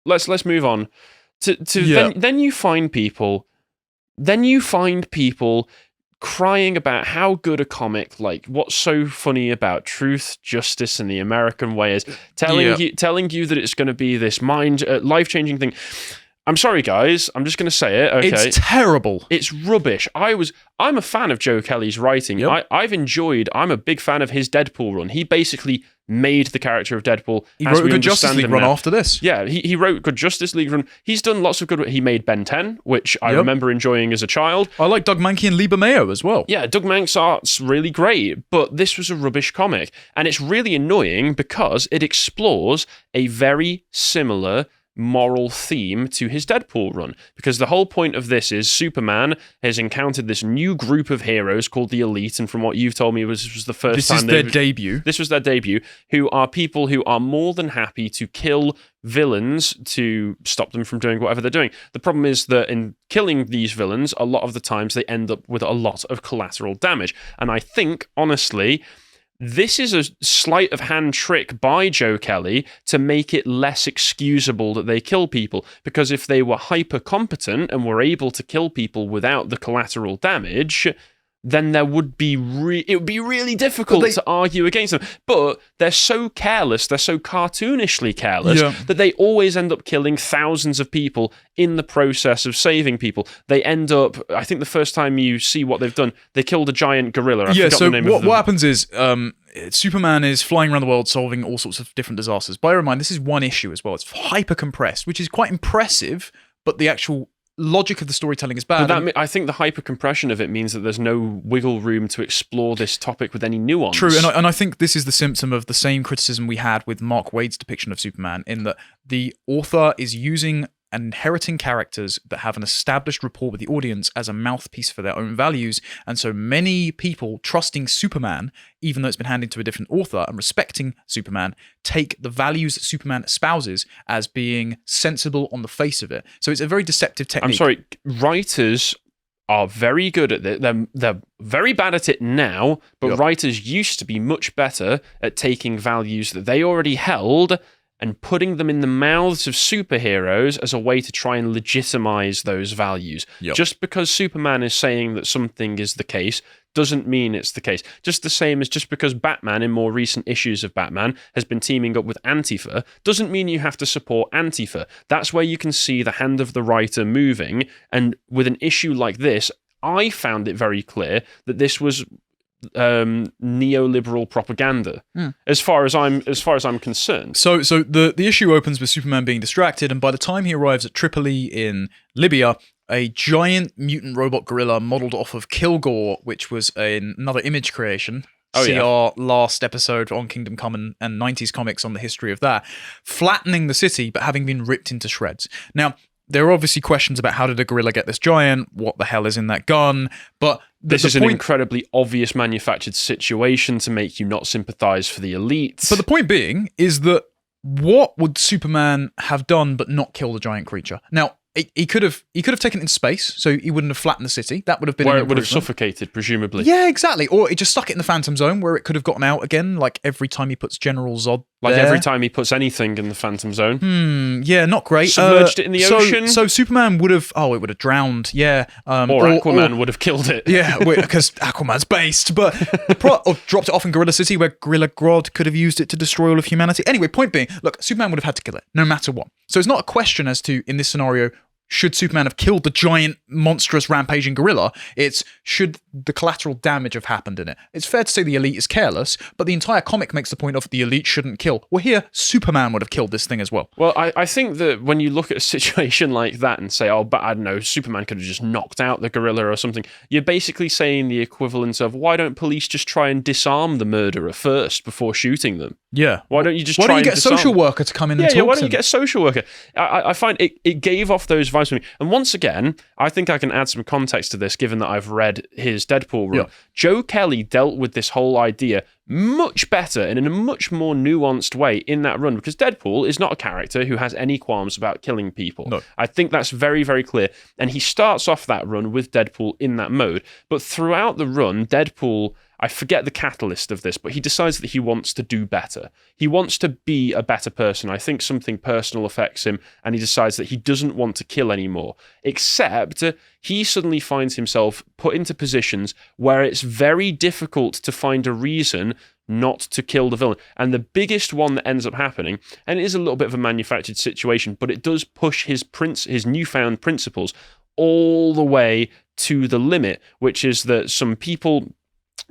let's move on. Then you find people crying about how good a comic, like what's so funny about truth, justice, and the American way is, telling you that it's going to be this life-changing thing. I'm sorry, guys. I'm just going to say it. Okay, it's terrible. It's rubbish. I'm a fan of Joe Kelly's writing. Yep. I'm a big fan of his Deadpool run. He basically made the character of Deadpool. He wrote a good Justice League run after this. Yeah, he wrote Good Justice League run. He's done lots of good. He made Ben 10, which I remember enjoying as a child. I like Doug Mankey and Lee Bermeo as well. Yeah, Doug Mank's art's really great, but this was a rubbish comic. And it's really annoying because it explores a very similar moral theme to his Deadpool run, because the whole point of this is Superman has encountered this new group of heroes called the Elite, and from what you've told me was the first time this was their debut, who are people who are more than happy to kill villains to stop them from doing whatever they're doing. The problem is that in killing these villains, a lot of the times they end up with a lot of collateral damage, and I think, honestly, this is a sleight of hand trick by Joe Kelly to make it less excusable that they kill people. Because if they were hyper competent and were able to kill people without the collateral damage, then it would be really difficult to argue against them. But they're so careless, they're so cartoonishly careless, that they always end up killing thousands of people in the process of saving people. They end up, I think the first time you see what they've done, they killed a giant gorilla. What happens is Superman is flying around the world solving all sorts of different disasters. Bear in mind, this is one issue as well. It's hyper compressed, which is quite impressive, but the actual logic of the storytelling is bad. But I think the hyper compression of it means that there's no wiggle room to explore this topic with any nuance. True, and I think this is the symptom of the same criticism we had with Mark Waid's depiction of Superman, in that the author is using and inheriting characters that have an established rapport with the audience as a mouthpiece for their own values, and so many people trusting Superman, even though it's been handed to a different author, and respecting Superman, take the values that Superman espouses as being sensible on the face of it. So it's a very deceptive technique. I'm sorry, writers are very good at it. They're very bad at it now, but writers used to be much better at taking values that they already held and putting them in the mouths of superheroes as a way to try and legitimize those values. Just because Superman is saying that something is the case doesn't mean it's the case. Just the same as just because Batman in more recent issues of Batman has been teaming up with Antifa doesn't mean you have to support Antifa. That's where you can see the hand of the writer moving, and with an issue like this, I found it very clear that this was neoliberal propaganda, as far as I'm concerned. So the issue opens with Superman being distracted, and by the time he arrives at Tripoli in Libya, a giant mutant robot gorilla modeled off of Kilgore, which was another Image creation. Our last episode on Kingdom Come and 90s comics on the history of that, flattening the city but having been ripped into shreds. Now, there are obviously questions about how did a gorilla get this giant, what the hell is in that gun, but this is an incredibly obvious manufactured situation to make you not sympathize for the elite. But the point being is that what would Superman have done but not kill the giant creature? Now, he could have taken it in space, so he wouldn't have flattened the city. That would have been where it would have suffocated, presumably. Yeah, exactly. Or it just stuck it in the Phantom Zone, where it could have gotten out again, like every time he puts General Zod Like there. every time he puts anything in the Phantom Zone. Yeah, not great. Submerged it in the ocean. So Superman would have... Oh, it would have drowned, yeah. Or Aquaman would have killed it. Yeah, because Aquaman's based. But or dropped it off in Gorilla City, where Gorilla Grodd could have used it to destroy all of humanity. Anyway, point being, look, Superman would have had to kill it, no matter what. So it's not a question as to, in this scenario, should Superman have killed the giant, monstrous, rampaging gorilla? It's, should the collateral damage have happened in it? It's fair to say the elite is careless, but the entire comic makes the point of the elite shouldn't kill. Well, here, Superman would have killed this thing as well. Well, I think that when you look at a situation like that and say, oh, but I don't know, Superman could have just knocked out the gorilla or something, you're basically saying the equivalent of, why don't police just try and disarm the murderer first before shooting them? Yeah. Why don't you just Why try don't you and get a social worker to come in and talk to why don't you him? get a social worker? I find it gave off those vibes to me. And once again, I think I can add some context to this, given that I've read his Deadpool run. Yeah. Joe Kelly dealt with this whole idea much better and in a much more nuanced way in that run, because Deadpool is not a character who has any qualms about killing people. No. I think that's very, very clear. And he starts off that run with Deadpool in that mode. But throughout the run, Deadpool, I forget the catalyst of this, but he decides that he wants to do better. He wants to be a better person. I think something personal affects him, and he decides that he doesn't want to kill anymore. Except he suddenly finds himself put into positions where it's very difficult to find a reason not to kill the villain. And the biggest one that ends up happening, and it is a little bit of a manufactured situation, but it does push his newfound principles all the way to the limit, which is that some people,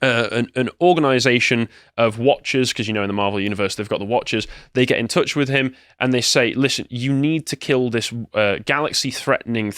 an organization of watchers, because in the Marvel universe they've got the watchers, they get in touch with him and they say, listen, you need to kill this galaxy threatening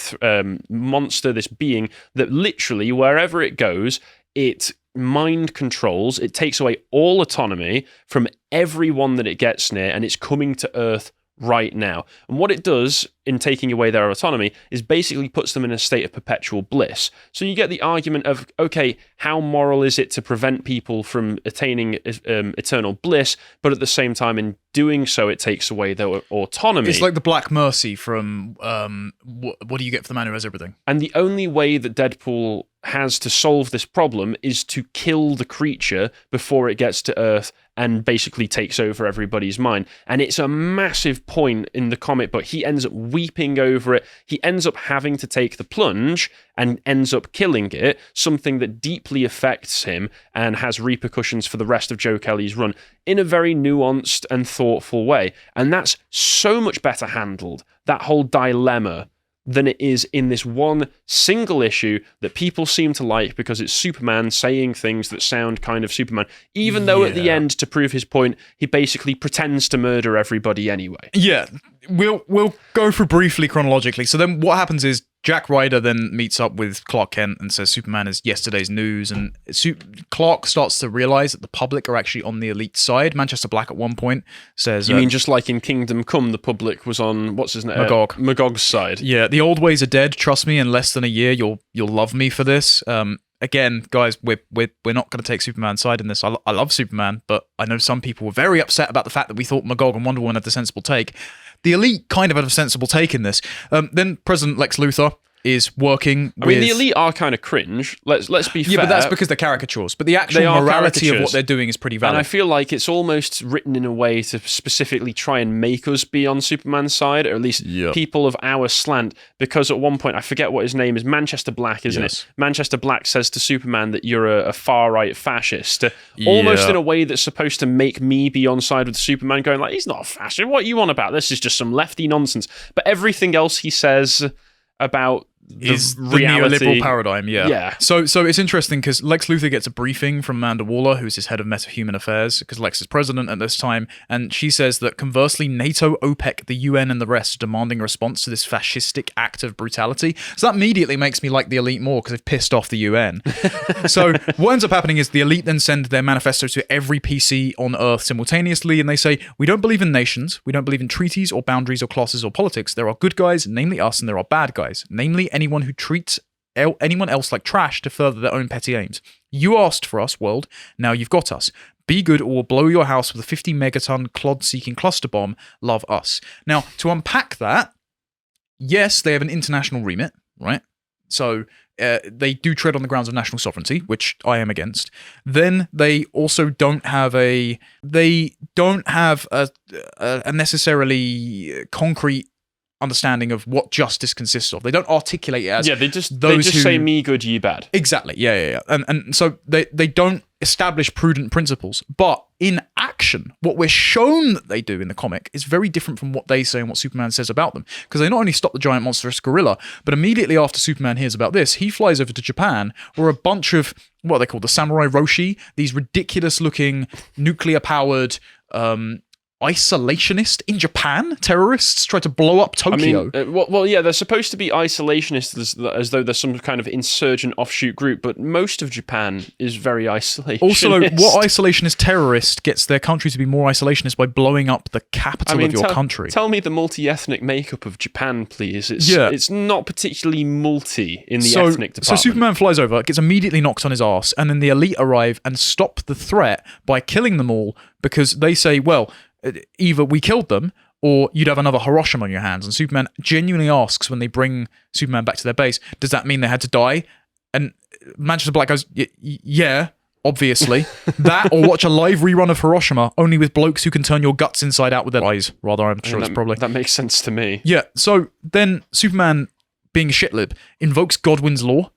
monster, this being that literally wherever it goes, it mind controls, it takes away all autonomy from everyone that it gets near, and it's coming to Earth right now. And what it does in taking away their autonomy is basically puts them in a state of perpetual bliss. So you get the argument of, okay, how moral is it to prevent people from attaining eternal bliss, but at the same time in doing so it takes away their autonomy. It's like the Black Mercy from what do you get for the man who has everything? And the only way that Deadpool has to solve this problem is to kill the creature before it gets to Earth and basically takes over everybody's mind. And it's a massive point in the comic book. He ends up weeping over it. He ends up having to take the plunge and ends up killing it, something that deeply affects him and has repercussions for the rest of Joe Kelly's run in a very nuanced and thoughtful way. And that's so much better handled, that whole dilemma, than it is in this one single issue that people seem to like because it's Superman saying things that sound kind of Superman, even though at the end, to prove his point, he basically pretends to murder everybody anyway. Yeah, we'll go through briefly chronologically. So then what happens is Jack Ryder then meets up with Clark Kent and says Superman is yesterday's news, and Clark starts to realize that the public are actually on the elite side. Manchester Black at one point says... You mean just like in Kingdom Come, the public was on, what's his name? Magog's side. Yeah, the old ways are dead. Trust me, in less than a year, you'll love me for this. Again, guys, we're not going to take Superman's side in this. I love Superman, but I know some people were very upset about the fact that we thought Magog and Wonder Woman had the sensible take. The elite kind of had a sensible take in this. Then President Lex Luthor is working with... I mean, the elite are kind of cringe. Let's be fair. Yeah, but that's because they're caricatures. But the actual morality of what they're doing is pretty valid. And I feel like it's almost written in a way to specifically try and make us be on Superman's side, or at least people of our slant, because at one point, I forget what his name is, Manchester Black, isn't it? Manchester Black says to Superman that you're a far-right fascist, almost in a way that's supposed to make me be on side with Superman, going like, he's not a fascist, what are you on about? This is just some lefty nonsense. But everything else he says about is the reality. neoliberal paradigm, yeah. So it's interesting because Lex Luthor gets a briefing from Amanda Waller, who's his head of metahuman affairs, because Lex is president at this time, and she says that conversely, NATO, OPEC, the UN, and the rest are demanding a response to this fascistic act of brutality. So that immediately makes me like the elite more because they've pissed off the UN. So what ends up happening is the elite then send their manifesto to every PC on Earth simultaneously, and they say, we don't believe in nations, we don't believe in treaties or boundaries or classes or politics. There are good guys, namely us, and there are bad guys, namely anyone who treats anyone else like trash to further their own petty aims. You asked for us, world. Now you've got us. Be good or we'll blow your house with a 50 megaton clod-seeking cluster bomb. Love us. Now, to unpack that, yes, they have an international remit, right? So they do tread on the grounds of national sovereignty, which I am against. Then they also don't have a necessarily concrete understanding of what justice consists of. They don't articulate it as they just say me good, you bad. Exactly. Yeah. And so they don't establish prudent principles. But in action, what we're shown that they do in the comic is very different from what they say and what Superman says about them. Because they not only stop the giant monstrous gorilla, but immediately after Superman hears about this, he flies over to Japan, where a bunch of what they call the samurai roshi, these ridiculous looking nuclear powered isolationist in Japan? Terrorists try to blow up Tokyo. I mean, well, yeah, they're supposed to be isolationists as though they're some kind of insurgent offshoot group, but most of Japan is very isolationist. Also, what isolationist terrorist gets their country to be more isolationist by blowing up the capital of your country? Tell me the multi-ethnic makeup of Japan, please. It's not particularly multi in the ethnic department. So Superman flies over, gets immediately knocked on his arse, and then the elite arrive and stop the threat by killing them all because they say, well, either we killed them or you'd have another Hiroshima on your hands. And Superman genuinely asks when they bring Superman back to their base, does that mean they had to die? And Manchester Black goes, yeah, obviously. That or watch a live rerun of Hiroshima, only with blokes who can turn your guts inside out with their eyes. Rather, I'm sure it's probably... That makes sense to me. Yeah, so then Superman, being a shitlib, invokes Godwin's law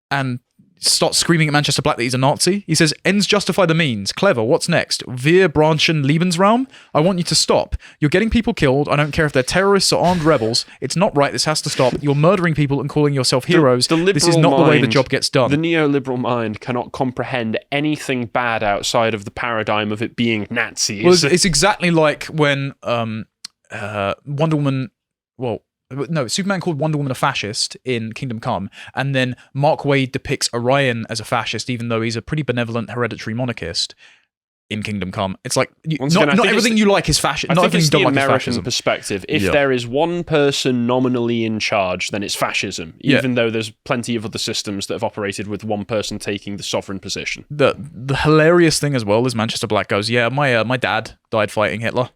and starts screaming at Manchester Black that he's a Nazi. He says, ends justify the means. Clever. What's next? Wir branchen Lebensraum? I want you to stop. You're getting people killed. I don't care if they're terrorists or armed rebels. It's not right. This has to stop. You're murdering people and calling yourself heroes. This is not the way the job gets done. The neoliberal mind cannot comprehend anything bad outside of the paradigm of it being Nazis. Well, it's exactly like when Wonder Woman... Well... No, Superman called Wonder Woman a fascist in Kingdom Come, and then Mark Waid depicts Orion as a fascist, even though he's a pretty benevolent hereditary monarchist in Kingdom Come. It's like, not everything you like is fascist. Not everything you don't like is fascism. It's the American perspective. If there is one person nominally in charge, then it's fascism, even though there's plenty of other systems that have operated with one person taking the sovereign position. The hilarious thing as well is Manchester Black goes, yeah, my dad died fighting Hitler.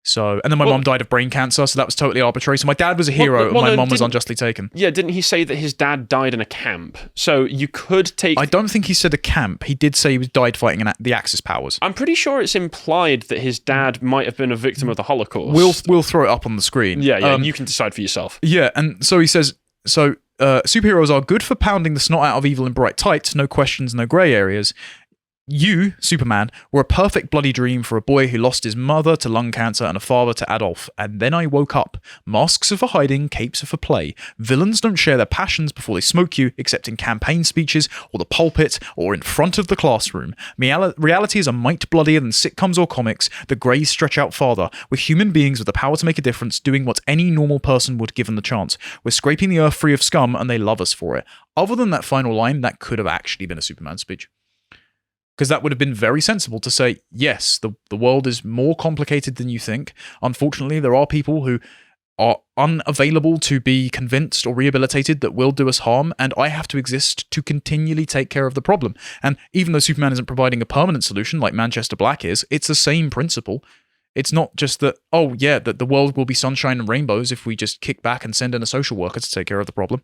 So, and then my mum died of brain cancer, so that was totally arbitrary. So my dad was a hero, and my mum was unjustly taken. Yeah, didn't he say that his dad died in a camp? So you could take... I don't think he said a camp. He did say he died fighting the Axis powers. I'm pretty sure it's implied that his dad might have been a victim of the Holocaust. We'll throw it up on the screen. Yeah, you can decide for yourself. Yeah, and so he says... So, superheroes are good for pounding the snot out of evil in bright tights, no questions, no grey areas. You, Superman, were a perfect bloody dream for a boy who lost his mother to lung cancer and a father to Adolf. And then I woke up. Masks are for hiding, capes are for play. Villains don't share their passions before they smoke you, except in campaign speeches, or the pulpit, or in front of the classroom. Reality is a mite bloodier than sitcoms or comics. The greys stretch out farther, with human beings with the power to make a difference, doing what any normal person would given the chance. We're scraping the earth free of scum, and they love us for it. Other than that final line, that could have actually been a Superman speech. Because that would have been very sensible to say, yes, the world is more complicated than you think. Unfortunately, there are people who are unavailable to be convinced or rehabilitated that will do us harm, and I have to exist to continually take care of the problem. And even though Superman isn't providing a permanent solution like Manchester Black is, it's the same principle. It's not just that, that the world will be sunshine and rainbows if we just kick back and send in a social worker to take care of the problem.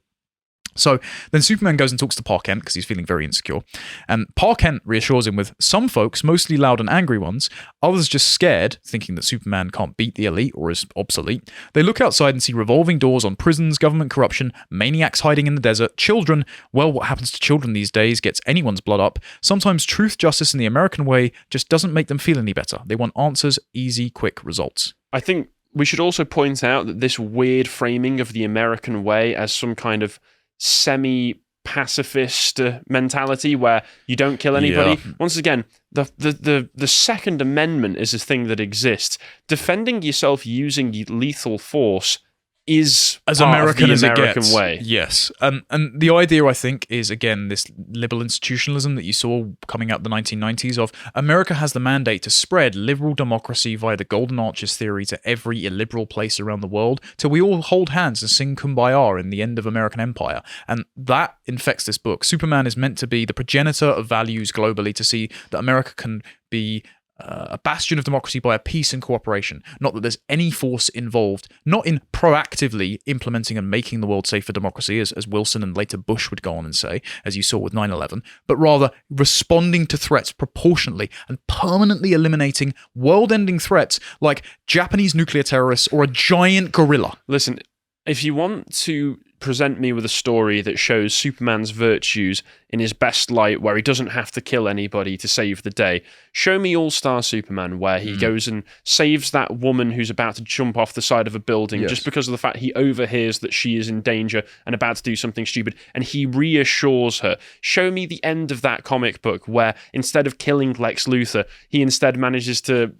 So then Superman goes and talks to Pa Kent because he's feeling very insecure. And Pa Kent reassures him with some folks, mostly loud and angry ones, others just scared, thinking that Superman can't beat the elite or is obsolete. They look outside and see revolving doors on prisons, government corruption, maniacs hiding in the desert, children. Well, what happens to children these days gets anyone's blood up. Sometimes truth, justice, and the American way just doesn't make them feel any better. They want answers, easy, quick results. I think we should also point out that this weird framing of the American way as some kind of semi-pacifist mentality where you don't kill anybody. Yeah. Once again, the Second Amendment is a thing that exists. Defending yourself using lethal force is as American as it gets. Way. Yes. And the idea, I think, is, again, this liberal institutionalism that you saw coming out the 1990s of America has the mandate to spread liberal democracy via the Golden Arches theory to every illiberal place around the world till we all hold hands and sing Kumbaya in the end of American empire. And that infects this book. Superman is meant to be the progenitor of values globally, to see that America can be a bastion of democracy by a peace and cooperation. Not that there's any force involved, not in proactively implementing and making the world safe for democracy, as Wilson and later Bush would go on and say, as you saw with 9/11, but rather responding to threats proportionately and permanently eliminating world-ending threats like Japanese nuclear terrorists or a giant gorilla. Listen, if you want to present me with a story that shows Superman's virtues in his best light, where he doesn't have to kill anybody to save the day. Show me All-Star Superman, where he goes and saves that woman who's about to jump off the side of a building just because of the fact he overhears that she is in danger and about to do something stupid, and he reassures her. Show me the end of that comic book, where instead of killing Lex Luthor, he instead manages to...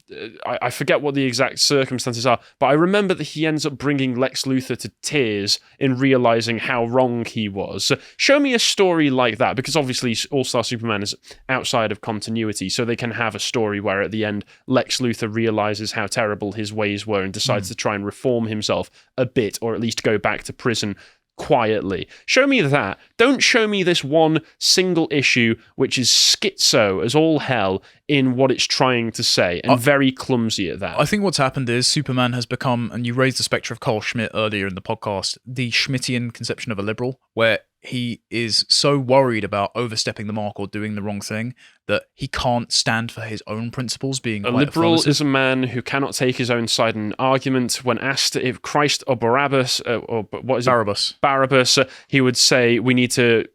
I forget what the exact circumstances are, but I remember that he ends up bringing Lex Luthor to tears in realizing how wrong he was. So show me a story like that, because obviously All-Star Superman is outside of continuity, so they can have a story where at the end Lex Luthor realizes how terrible his ways were and decides to try and reform himself a bit, or at least go back to prison quietly. Show me that. Don't show me this one single issue which is schizo as all hell in what it's trying to say, and very clumsy at that. I think what's happened is Superman has become, and you raised the spectre of Carl Schmitt earlier in the podcast, the Schmittian conception of a liberal, where he is so worried about overstepping the mark or doing the wrong thing that he can't stand for his own principles being a liberal is a man who cannot take his own side in an argument. When asked if Christ or Barabbas, or what is Barabbas. it? Barabbas, he would say we need to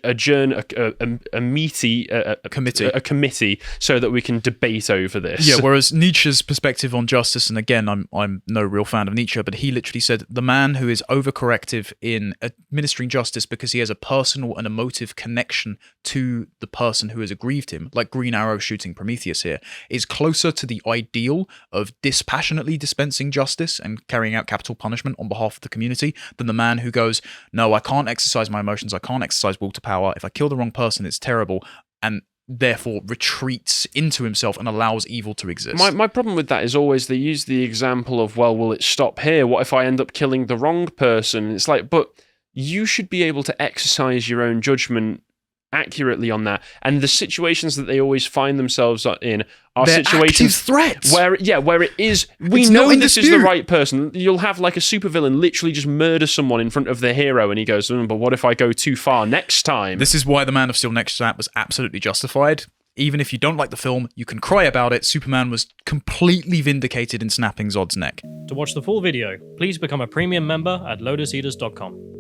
adjourn a committee so that we can debate over this. Yeah, whereas Nietzsche's perspective on justice, and again, I'm no real fan of Nietzsche, but he literally said the man who is overcorrective in administering justice because he has a personal and emotive connection to the person who has aggrieved him, like Green Arrow shooting Prometheus here, is closer to the ideal of dispassionately dispensing justice and carrying out capital punishment on behalf of the community than the man who goes, no, I can't exercise my emotions, I can't exercise will to power, if I kill the wrong person, it's terrible, and therefore retreats into himself and allows evil to exist. My problem with that is always they use the example of, well, will it stop here? What if I end up killing the wrong person? It's like, but you should be able to exercise your own judgment accurately on that. And the situations that they always find themselves in are They're situations threats. where it is, we It's know not in this is dispute. the right person. You'll have like a supervillain literally just murder someone in front of the hero, and he goes, but what if I go too far next time? This is why the Man of Steel next snap was absolutely justified. Even if you don't like the film, you can cry about it. Superman was completely vindicated in snapping Zod's neck. To watch the full video, please become a premium member at lotuseaters.com.